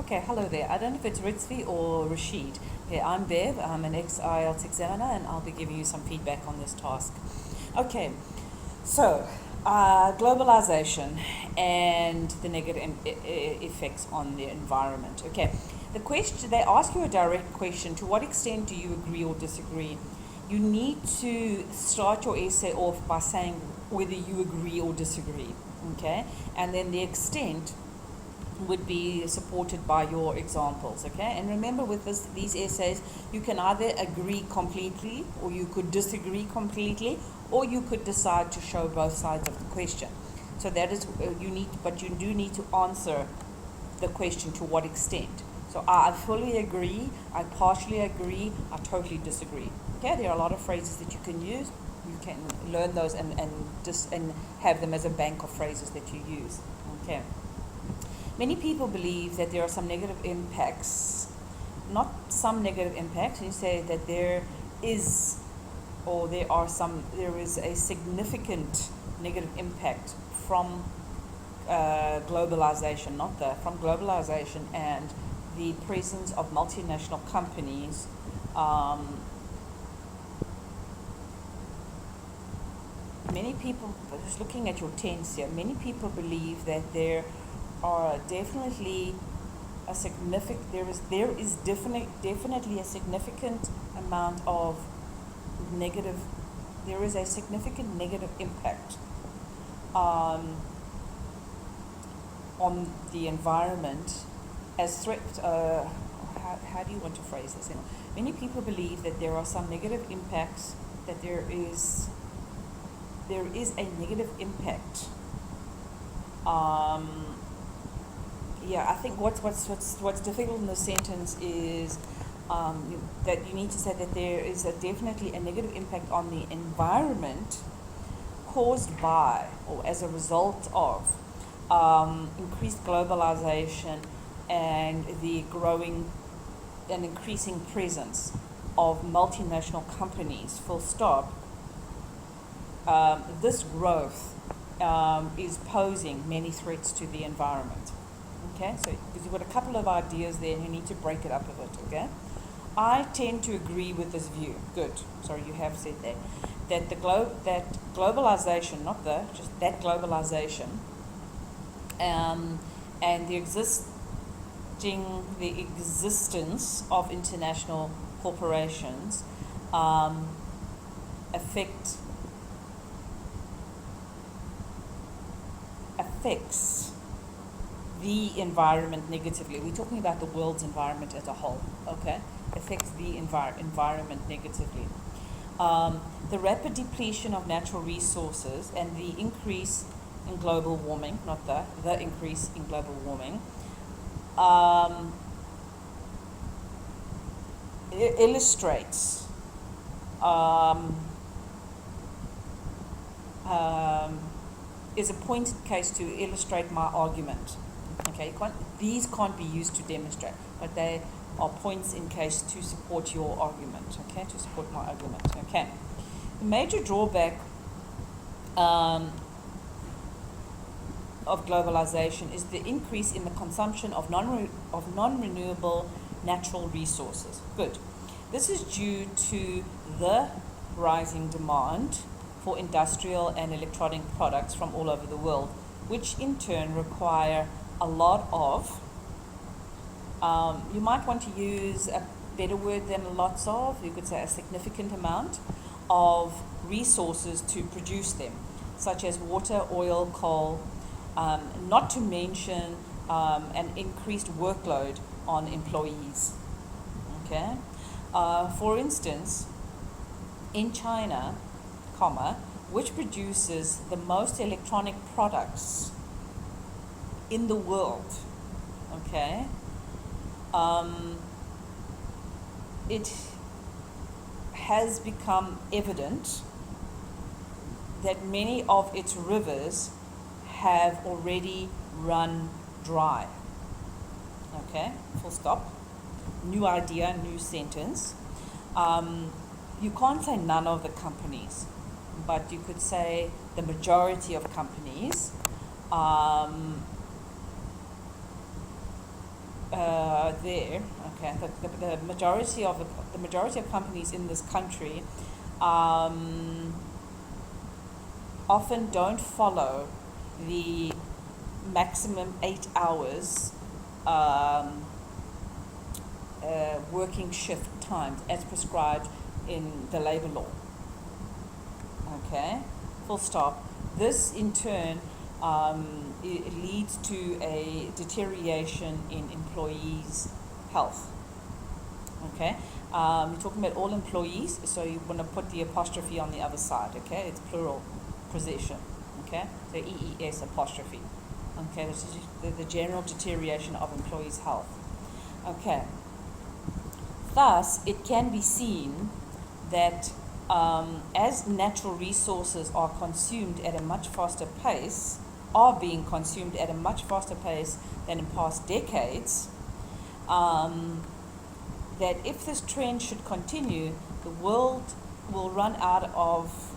Okay, hello there. I don't know if it's Rizvi or Rasheed. Okay, I'm Bev. I'm an ex-IELTS examiner, and I'll be giving you some feedback on this task. Okay, so globalization and the negative effects on the environment. Okay, the question, they ask you a direct question: to what extent do you agree or disagree? You need to start your essay off by saying whether you agree or disagree. Okay, and then the extent would be supported by your examples. Okay, and remember, with these essays, you can either agree completely, or you could disagree completely, or you could decide to show both sides of the question. So that is but you do need to answer the question: to what extent. So I fully agree, I partially agree, I totally disagree. Okay, there are a lot of phrases that you can use. You can learn those and have them as a bank of phrases that you use. Okay. Many people believe that there are some negative impacts, not some negative impacts. You say that there is a significant negative impact from globalization, from globalization and the presence of multinational companies. Many people, just looking at your tense here, many people believe that there is definitely a significant amount of negative. There is a significant negative impact on the environment as threat. How do you want to phrase this? Many people believe that there are some negative impacts. That there is a negative impact. I think what's difficult in the sentence is that you need to say that there is definitely a negative impact on the environment caused by or as a result of increased globalization and the growing and increasing presence of multinational companies, full stop. This growth is posing many threats to the environment. Okay, so because you've got a couple of ideas there and you need to break it up a bit, okay? I tend to agree with this view. Good. Sorry, you have said that. That globalization, just that globalization, and the existence of international corporations affects the environment negatively. We're talking about the world's environment as a whole, okay? Affects the environment negatively. The rapid depletion of natural resources and the increase in global warming, not the increase in global warming, illustrates is a pointed case to illustrate my argument. Okay, these can't be used to demonstrate, but they are points in case to support your argument. Okay, to support my argument. Okay, the major drawback of globalization is the increase in the consumption of non-renewable natural resources. Good. This is due to the rising demand for industrial and electronic products from all over the world, which in turn require a lot of, you might want to use a better word than lots of, you could say a significant amount of resources to produce them, such as water, oil, coal, not to mention an increased workload on employees. Okay, for instance, in China, which produces the most electronic products in the world, okay, it has become evident that many of its rivers have already run dry. Okay, full stop. New idea, new sentence. You can't say none of the companies, but you could say the majority of companies are there, okay, the majority of companies in this country often don't follow the maximum 8 hours working shift times as prescribed in the labor law. Okay, full stop. This in turn it leads to a deterioration in employees' health. Okay, we're talking about all employees, so you want to put the apostrophe on the other side. Okay, it's plural possession. Okay, so EES apostrophe. Okay, this is the general deterioration of employees' health. Okay, thus it can be seen that as natural resources are consumed at a much faster pace, are being consumed at a much faster pace than in past decades, that if this trend should continue, the world will run out of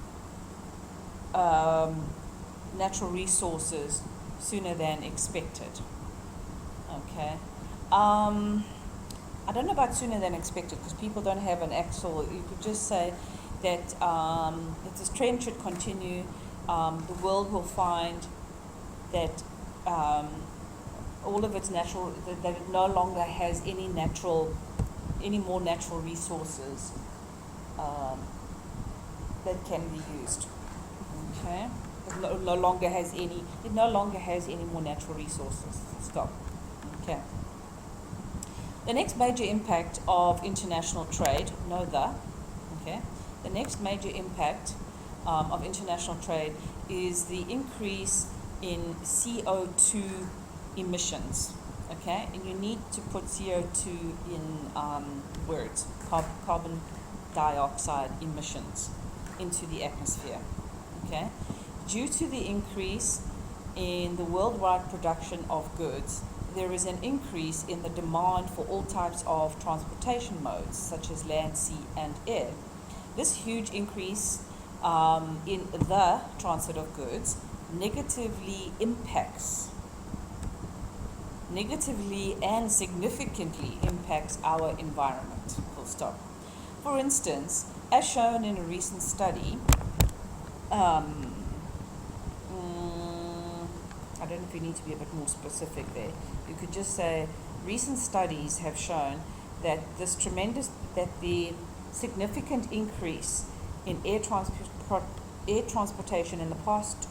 natural resources sooner than expected. Okay. I don't know about sooner than expected because people don't have an actual, you could just say that if this trend should continue, the world will find that all of its natural, that it no longer has any more natural resources that can be used. Okay, it no longer has any more natural resources. Stop. Okay. The next major impact of international trade, the next major impact of international trade is the increase in CO2 emissions. Okay, and you need to put CO2 in words, carbon dioxide emissions into the atmosphere. Okay, due to the increase in the worldwide production of goods, there is an increase in the demand for all types of transportation modes, such as land, sea, and air. This huge increase in the transit of goods negatively and significantly impacts our environment. Full stop. For instance, as shown in a recent study, I don't know if you need to be a bit more specific there. You could just say recent studies have shown that the significant increase in air transportation in the past,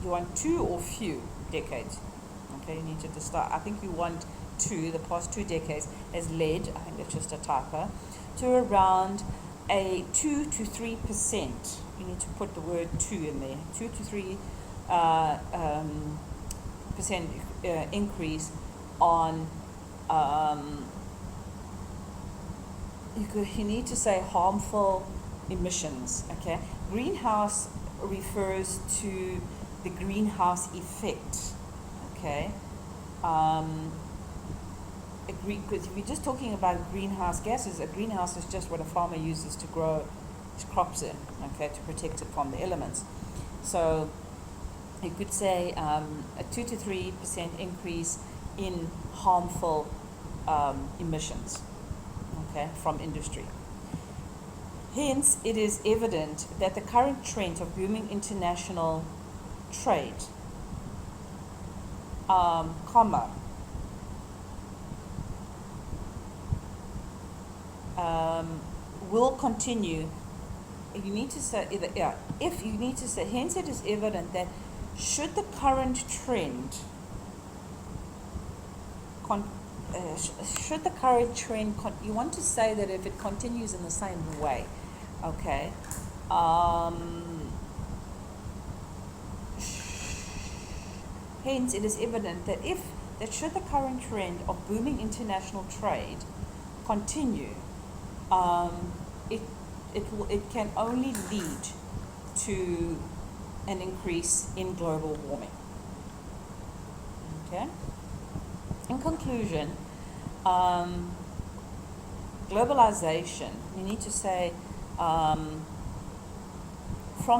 you want 2 or few decades. Okay, you need to start. I think you want 2, the past 2 decades, has led, I think that's just a typo, to around a 2 to 3%. You need to put the word 2 in there. 2 to 3 percent increase on. You need to say harmful emissions. Okay, greenhouse refers to the greenhouse effect. Okay, because if you're just talking about greenhouse gases, a greenhouse is just what a farmer uses to grow his crops in. Okay, to protect it from the elements. So you could say a 2 to 3% increase in harmful emissions, okay, from industry. Hence, it is evident that the current trend of booming international trade, will continue. You need to say hence it is evident that should the current trend you want to say that if it continues in the same way, okay, hence it is evident that should the current trend of booming international trade continue, it can only lead to an increase in global warming. Okay. In conclusion, globalization, you need to say, from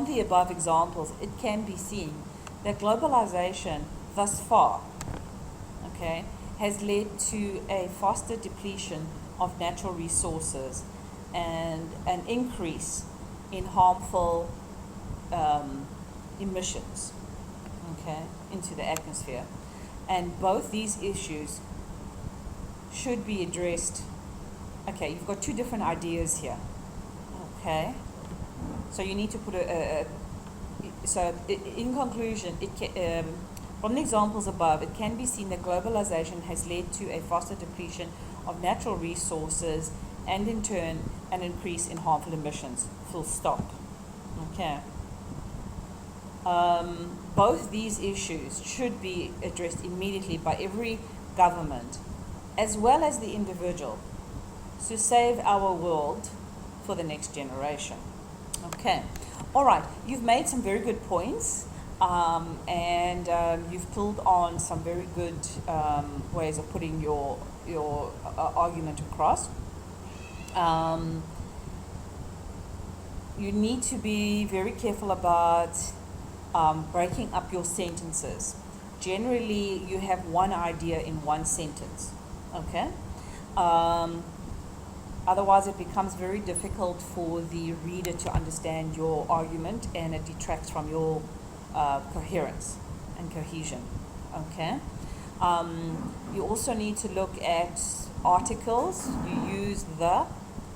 the above examples, it can be seen that globalization thus far, okay, has led to a faster depletion of natural resources and an increase in harmful emissions, okay, into the atmosphere. And both these issues should be addressed. Okay, you've got two different ideas here. Okay, so you need to put in conclusion, from the examples above, it can be seen that globalization has led to a faster depletion of natural resources and in turn an increase in harmful emissions. Full stop. Okay. Both these issues should be addressed immediately by every government as well as the individual to save our world for the next generation. Okay. All right. You've made some very good points. And you've pulled on some very good ways of putting your argument across. You need to be very careful about breaking up your sentences. Generally, you have one idea in one sentence, okay? Otherwise, it becomes very difficult for the reader to understand your argument, and it detracts from your coherence and cohesion, okay? You also need to look at articles. You use a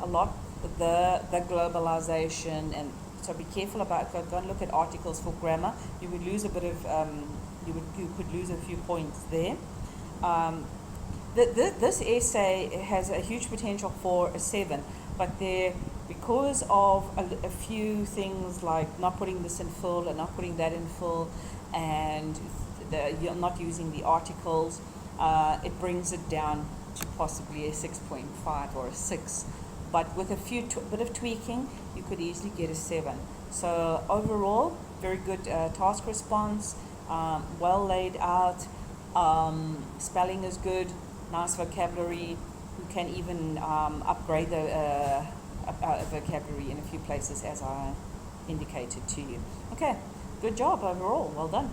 lot, the globalization, and so be careful about, go and look at articles for grammar. You would lose a bit of, you could lose a few points there. This essay has a huge potential for a 7, but because of a few things like not putting this in full and not putting that in full, and you're not using the articles, it brings it down to possibly a 6.5 or a 6. But with a bit of tweaking, you could easily get a 7. So overall, very good task response, well laid out, spelling is good, nice vocabulary. You can even upgrade the vocabulary in a few places, as I indicated to you. Okay, good job overall, well done.